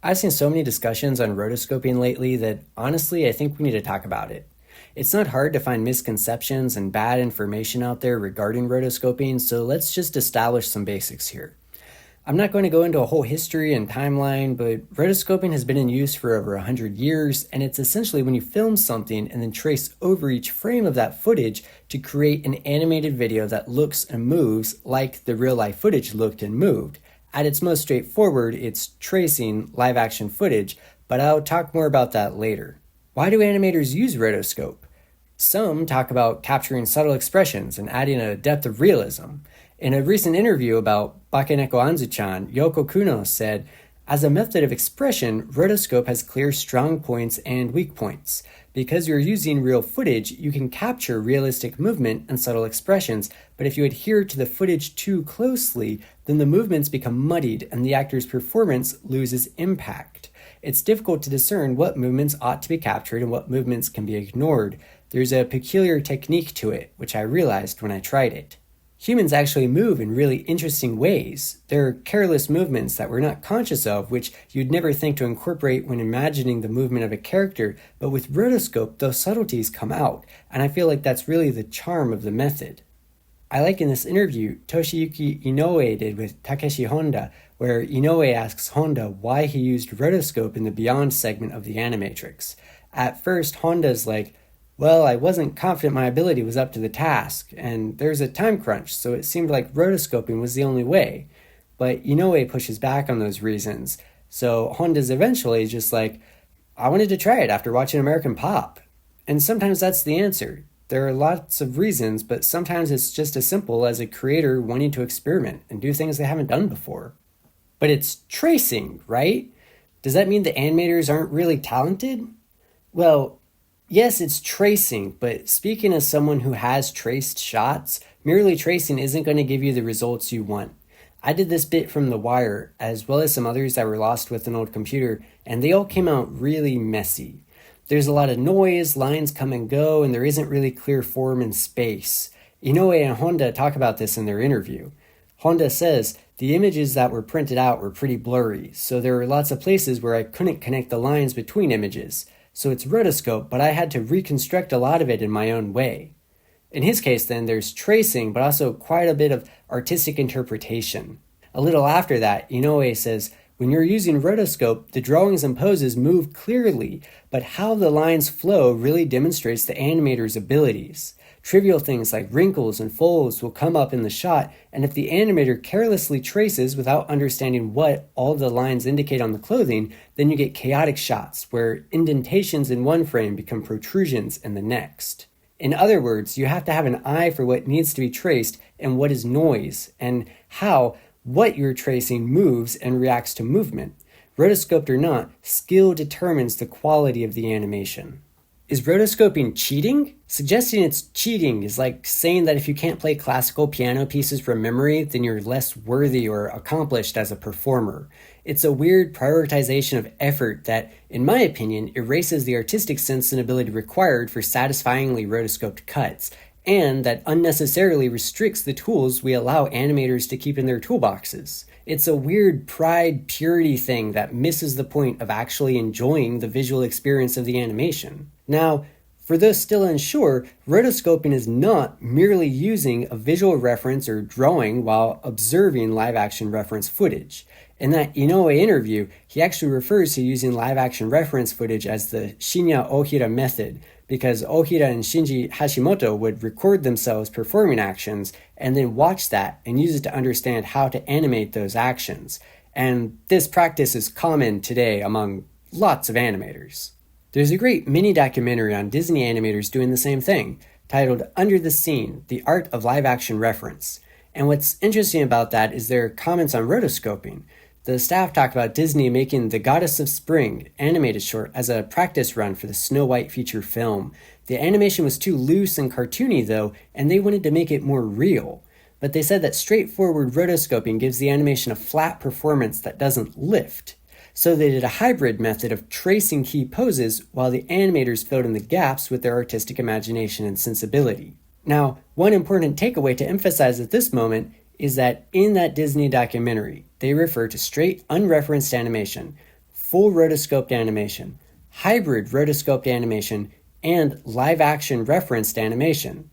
I've seen so many discussions on rotoscoping lately that honestly, I think we need to talk about it. It's not hard to find misconceptions and bad information out there regarding rotoscoping, so let's just establish some basics here. I'm not going to go into a whole history and timeline, but rotoscoping has been in use for over 100 years, and it's essentially when you film something and then trace over each frame of that footage to create an animated video that looks and moves like the real life footage looked and moved. At its most straightforward, it's tracing live action footage, but I'll talk more about that later. Why do animators use rotoscope? Some talk about capturing subtle expressions and adding a depth of realism. In a recent interview about Bakeneko Anzu-chan, Yoko Kuno said, "As a method of expression, rotoscope has clear strong points and weak points. Because you're using real footage, you can capture realistic movement and subtle expressions, but if you adhere to the footage too closely, then the movements become muddied and the actor's performance loses impact. It's difficult to discern what movements ought to be captured and what movements can be ignored. There's a peculiar technique to it, which I realized when I tried it." Humans actually move in really interesting ways. There are careless movements that we're not conscious of, which you'd never think to incorporate when imagining the movement of a character, but with rotoscope, those subtleties come out, and I feel like that's really the charm of the method. I like in this interview Toshiyuki Inoue did with Takeshi Honda, where Inoue asks Honda why he used rotoscope in the Beyond segment of the Animatrix. At first, Honda's like, "Well, I wasn't confident my ability was up to the task, and there's a time crunch, so it seemed like rotoscoping was the only way." But Inoue pushes back on those reasons, so Honda's eventually just like, "I wanted to try it after watching American Pop." And sometimes that's the answer. There are lots of reasons, but sometimes it's just as simple as a creator wanting to experiment and do things they haven't done before. But it's tracing, right? Does that mean the animators aren't really talented? Well, yes, it's tracing, but speaking as someone who has traced shots, merely tracing isn't going to give you the results you want. I did this bit from The Wire, as well as some others that were lost with an old computer, and they all came out really messy. There's a lot of noise, lines come and go, and there isn't really clear form and space. Inoue and Honda talk about this in their interview. Honda says, "The images that were printed out were pretty blurry, so there were lots of places where I couldn't connect the lines between images. So it's rotoscope, but I had to reconstruct a lot of it in my own way." In his case, then, there's tracing, but also quite a bit of artistic interpretation. A little after that, Inoue says, "When you're using rotoscope, the drawings and poses move clearly, but how the lines flow really demonstrates the animator's abilities. Trivial things like wrinkles and folds will come up in the shot, and if the animator carelessly traces without understanding what all the lines indicate on the clothing, then you get chaotic shots where indentations in one frame become protrusions in the next." In other words, you have to have an eye for what needs to be traced and what is noise, and how what you're tracing moves and reacts to movement. Rotoscoped or not, skill determines the quality of the animation. Is rotoscoping cheating? Suggesting it's cheating is like saying that if you can't play classical piano pieces from memory, then you're less worthy or accomplished as a performer. It's a weird prioritization of effort that, in my opinion, erases the artistic sense and ability required for satisfyingly rotoscoped cuts, and that unnecessarily restricts the tools we allow animators to keep in their toolboxes. It's a weird pride purity thing that misses the point of actually enjoying the visual experience of the animation. Now, for those still unsure, rotoscoping is not merely using a visual reference or drawing while observing live-action reference footage. In that Inoue interview, he actually refers to using live-action reference footage as the Shinya Ohira method, because Ohira and Shinji Hashimoto would record themselves performing actions and then watch that and use it to understand how to animate those actions. And this practice is common today among lots of animators. There's a great mini-documentary on Disney animators doing the same thing, titled Under the Scene, The Art of Live-Action Reference. And what's interesting about that is their comments on rotoscoping. The staff talk about Disney making The Goddess of Spring animated short as a practice run for the Snow White feature film. The animation was too loose and cartoony though, and they wanted to make it more real. But they said that straightforward rotoscoping gives the animation a flat performance that doesn't lift. So they did a hybrid method of tracing key poses while the animators filled in the gaps with their artistic imagination and sensibility. Now, one important takeaway to emphasize at this moment is that in that Disney documentary, they refer to straight unreferenced animation. full rotoscoped animation, hybrid rotoscoped animation, and live-action referenced animation.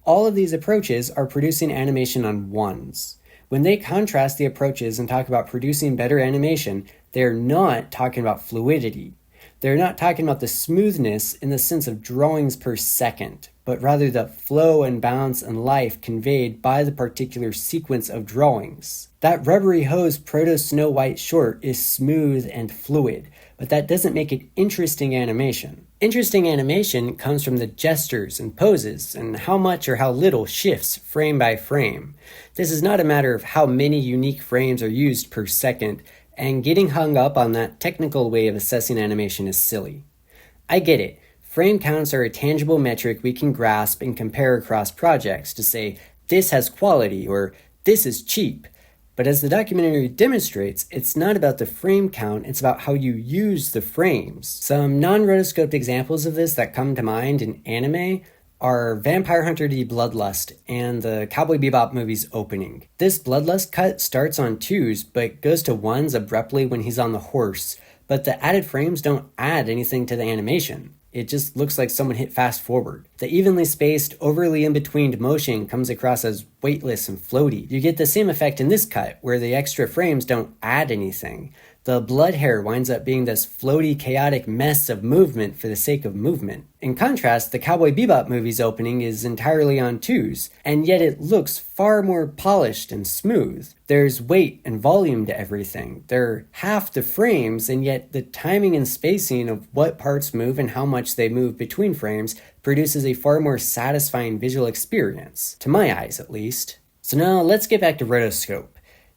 All of these approaches are producing animation on ones. When they contrast the approaches and talk about producing better animation, they're not talking about fluidity. They're not talking about the smoothness in the sense of drawings per second, but rather the flow and bounce and life conveyed by the particular sequence of drawings. That rubbery hose proto-Snow White short is smooth and fluid, but that doesn't make it interesting animation. Interesting animation comes from the gestures and poses and how much or how little shifts frame by frame. This is not a matter of how many unique frames are used per second, and getting hung up on that technical way of assessing animation is silly. I get it. Frame counts are a tangible metric we can grasp and compare across projects to say, this has quality or this is cheap. But as the documentary demonstrates, it's not about the frame count, it's about how you use the frames. Some non-rotoscoped examples of this that come to mind in anime are Vampire Hunter D Bloodlust and the Cowboy Bebop movie's opening. This Bloodlust cut starts on 2s but goes to 1s abruptly when he's on the horse, but the added frames don't add anything to the animation. It just looks like someone hit fast forward. The evenly spaced, overly in-betweened motion comes across as weightless and floaty. You get the same effect in this cut, where the extra frames don't add anything. The blood hair winds up being this floaty, chaotic mess of movement for the sake of movement. In contrast, the Cowboy Bebop movie's opening is entirely on 2s, and yet it looks far more polished and smooth. There's weight and volume to everything. They're half the frames, and yet the timing and spacing of what parts move and how much they move between frames produces a far more satisfying visual experience, to my eyes at least. So now let's get back to rotoscope.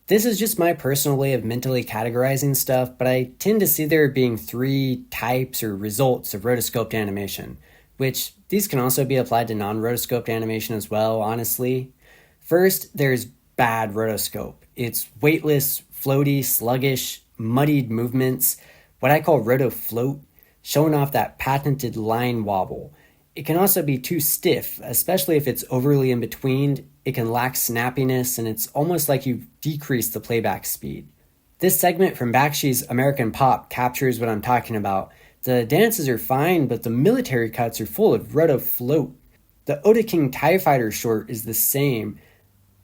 This is just my personal way of mentally categorizing stuff, but I tend to see there being 3 types or results of rotoscoped animation, which these can also be applied to non-rotoscoped animation as well, honestly. First, there's bad rotoscope. It's weightless, floaty, sluggish, muddied movements, what I call rotofloat, showing off that patented line wobble. It can also be too stiff, especially if it's overly in between. It can lack snappiness, and it's almost like you've decreased the playback speed. This segment from Bakshi's American Pop captures what I'm talking about. The dances are fine, but the military cuts are full of rotofloat. The Oda King TIE Fighter short is the same.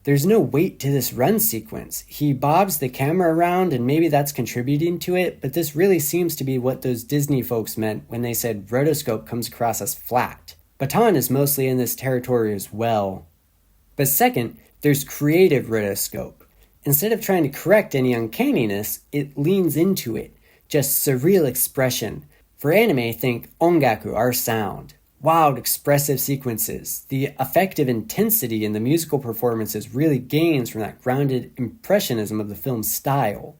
There's no weight to this run sequence. He bobs the camera around, and maybe that's contributing to it, but this really seems to be what those Disney folks meant when they said rotoscope comes across as flat. Baton is mostly in this territory as well. But second, there's creative rotoscope. Instead of trying to correct any uncanniness, it leans into it. Just surreal expression. For anime, think ongaku, our sound. Wild, expressive sequences. The affective intensity in the musical performances really gains from that grounded impressionism of the film's style.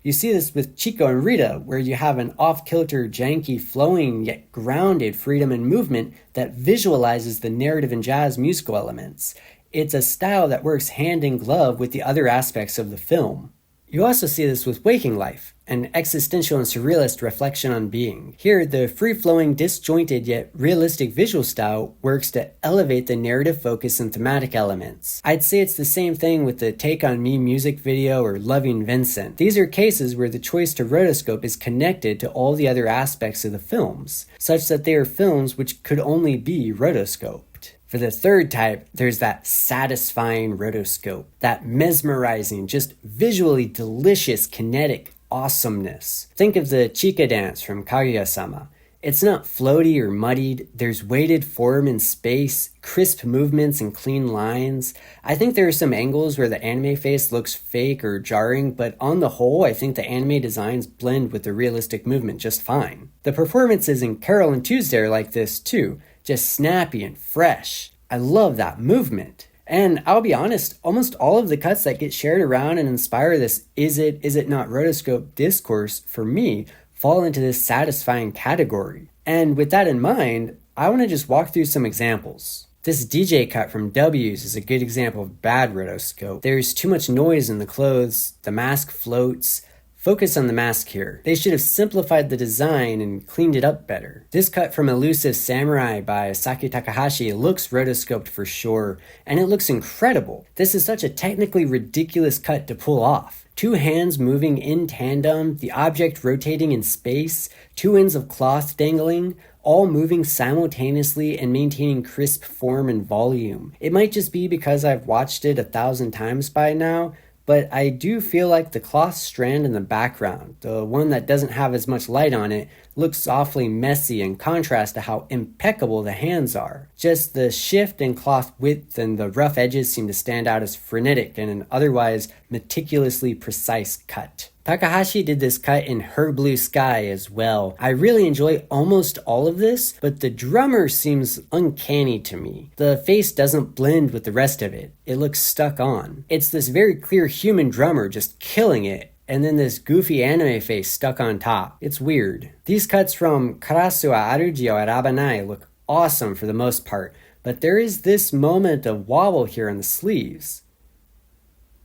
You see this with Chico and Rita, where you have an off-kilter, janky, flowing, yet grounded freedom and movement that visualizes the narrative and jazz musical elements. It's a style that works hand in glove with the other aspects of the film. You also see this with Waking Life, an existential and surrealist reflection on being. Here, the free-flowing, disjointed yet realistic visual style works to elevate the narrative focus and thematic elements. I'd say it's the same thing with the Take On Me music video or Loving Vincent. These are cases where the choice to rotoscope is connected to all the other aspects of the films, such that they are films which could only be rotoscoped. For the third type, there's that satisfying rotoscope, that mesmerizing, just visually delicious kinetic awesomeness. Think of the Chika dance from Kaguya-sama. It's not floaty or muddied, there's weighted form and space, crisp movements and clean lines. I think there are some angles where the anime face looks fake or jarring, but on the whole, I think the anime designs blend with the realistic movement just fine. The performances in Carol and Tuesday are like this too. Just snappy and fresh. I love that movement. And I'll be honest, almost all of the cuts that get shared around and inspire this is it not rotoscope discourse, for me, fall into this satisfying category. And with that in mind, I want to just walk through some examples. This DJ cut from W's is a good example of bad rotoscope. There's too much noise in the clothes, the mask floats. Focus on the mask here. They should have simplified the design and cleaned it up better. This cut from Elusive Samurai by Saki Takahashi looks rotoscoped for sure, and it looks incredible. This is such a technically ridiculous cut to pull off. Two hands moving in tandem, the object rotating in space, two ends of cloth dangling, all moving simultaneously and maintaining crisp form and volume. It might just be because I've watched it 1,000 times by now, but I do feel like the cloth strand in the background, the one that doesn't have as much light on it, looks awfully messy in contrast to how impeccable the hands are. Just the shift in cloth width and the rough edges seem to stand out as frenetic in an otherwise meticulously precise cut. Takahashi did this cut in Her Blue Sky as well. I really enjoy almost all of this, but the drummer seems uncanny to me. The face doesn't blend with the rest of it. It looks stuck on. It's this very clear human drummer just killing it, and then this goofy anime face stuck on top. It's weird. These cuts from Karasu wa Aruji o Arabanai look awesome for the most part, but there is this moment of wobble here on the sleeves.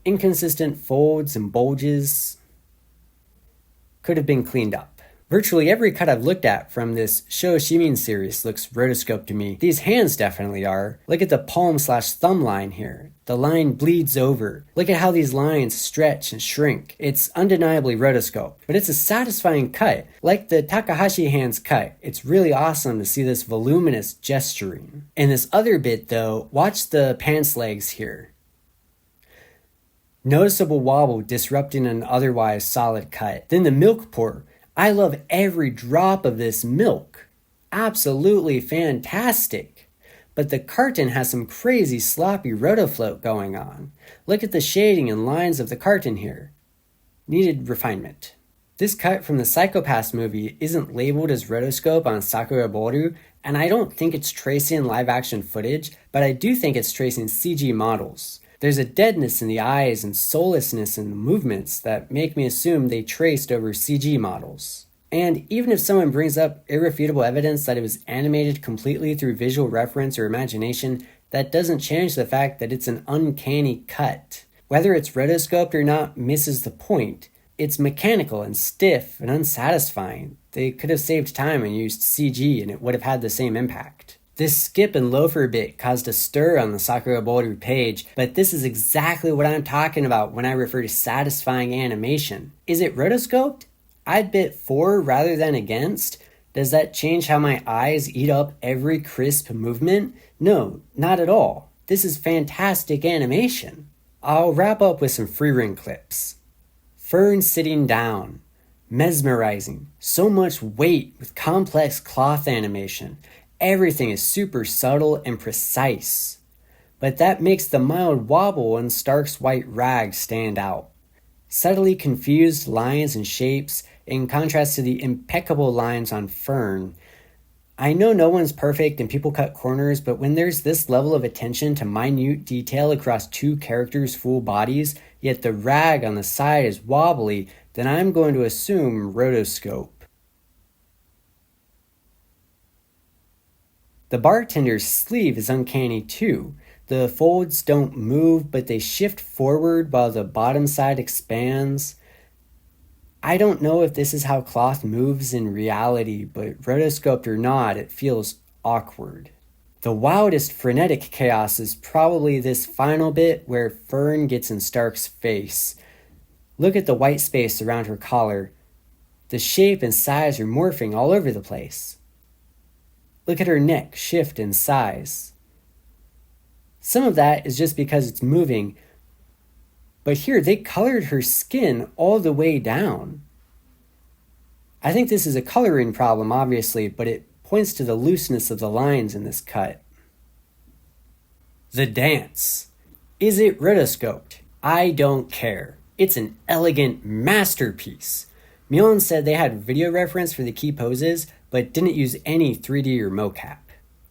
Inconsistent folds and bulges could have been cleaned up. Virtually every cut I've looked at from this Shoshimin series looks rotoscoped to me. These hands definitely are. Look at the palm/thumb line here. The line bleeds over. Look at how these lines stretch and shrink. It's undeniably rotoscoped, but it's a satisfying cut. Like the Takahashi hands cut, it's really awesome to see this voluminous gesturing. In this other bit though, watch the pants legs here. Noticeable wobble disrupting an otherwise solid cut. Then the milk pour. I love every drop of this milk. Absolutely fantastic. But the carton has some crazy sloppy rotofloat going on. Look at the shading and lines of the carton here. Needed refinement. This cut from the Psycho-Pass movie isn't labeled as rotoscope on Sakugabooru, and I don't think it's tracing live action footage, but I do think it's tracing CG models. There's a deadness in the eyes and soullessness in the movements that make me assume they traced over CG models. And even if someone brings up irrefutable evidence that it was animated completely through visual reference or imagination, that doesn't change the fact that it's an uncanny cut. Whether it's rotoscoped or not misses the point. It's mechanical and stiff and unsatisfying. They could have saved time and used CG and it would have had the same impact. This skip and loafer bit caused a stir on the Sakugabooru page, but this is exactly what I'm talking about when I refer to satisfying animation. Is it rotoscoped? I'd bit for rather than against. Does that change how my eyes eat up every crisp movement? No, not at all. This is fantastic animation. I'll wrap up with some free-ring clips. Fern sitting down. Mesmerizing. So much weight with complex cloth animation. Everything is super subtle and precise. But that makes the mild wobble on Stark's white rag stand out. Subtly confused lines and shapes in contrast to the impeccable lines on Fern. I know no one's perfect and people cut corners, but when there's this level of attention to minute detail across two characters' full bodies, yet the rag on the side is wobbly, then I'm going to assume rotoscope. The bartender's sleeve is uncanny too. The folds don't move, but they shift forward while the bottom side expands. I don't know if this is how cloth moves in reality, but rotoscoped or not, it feels awkward. The wildest frenetic chaos is probably this final bit where Fern gets in Stark's face. Look at the white space around her collar. The shape and size are morphing all over the place. Look at her neck shift in size. Some of that is just because it's moving, but here they colored her skin all the way down. I think this is a coloring problem, obviously, but it points to the looseness of the lines in this cut. The dance. Is it rotoscoped? I don't care. It's an elegant masterpiece. Mion said they had video reference for the key poses, but didn't use any 3D or mocap.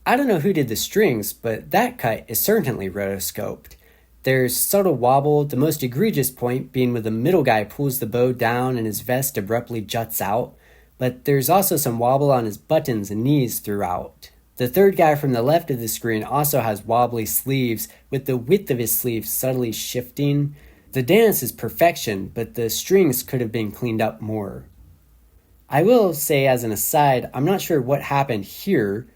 I don't know who did the strings, but that cut is certainly rotoscoped. There's subtle wobble, the most egregious point being when the middle guy pulls the bow down and his vest abruptly juts out, but there's also some wobble on his buttons and knees throughout. The third guy from the left of the screen also has wobbly sleeves, with the width of his sleeves subtly shifting. The dance is perfection, but the strings could have been cleaned up more. I will say as an aside, I'm not sure what happened here.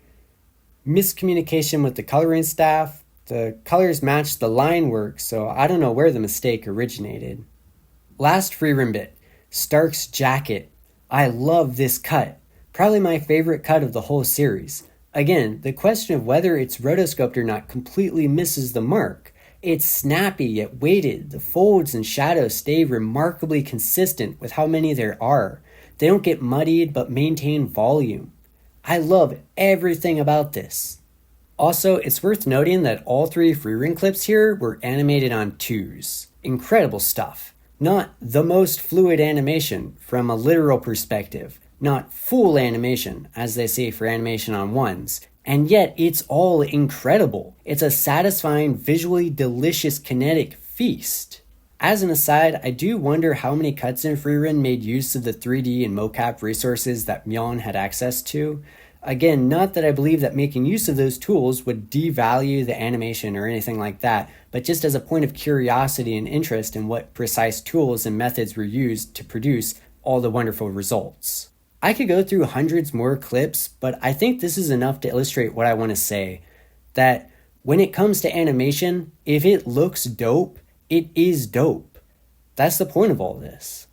Miscommunication with the coloring staff. The colors matched the line work, so I don't know where the mistake originated. Last freerun bit, Stark's jacket. I love this cut. Probably my favorite cut of the whole series. Again, the question of whether it's rotoscoped or not completely misses the mark. It's snappy yet weighted. The folds and shadows stay remarkably consistent with how many there are. They don't get muddied but maintain volume. I love everything about this. Also, it's worth noting that all 3 freerun clips here were animated on 2s. Incredible stuff. Not the most fluid animation from a literal perspective. Not full animation, as they say for animation on 1s. And yet, it's all incredible. It's a satisfying, visually delicious kinetic feast. As an aside, I do wonder how many cuts in freerun made use of the 3D and mocap resources that Myeon had access to. Again, not that I believe that making use of those tools would devalue the animation or anything like that, but just as a point of curiosity and interest in what precise tools and methods were used to produce all the wonderful results. I could go through hundreds more clips, but I think this is enough to illustrate what I want to say. That when it comes to animation, if it looks dope, it is dope. That's the point of all this.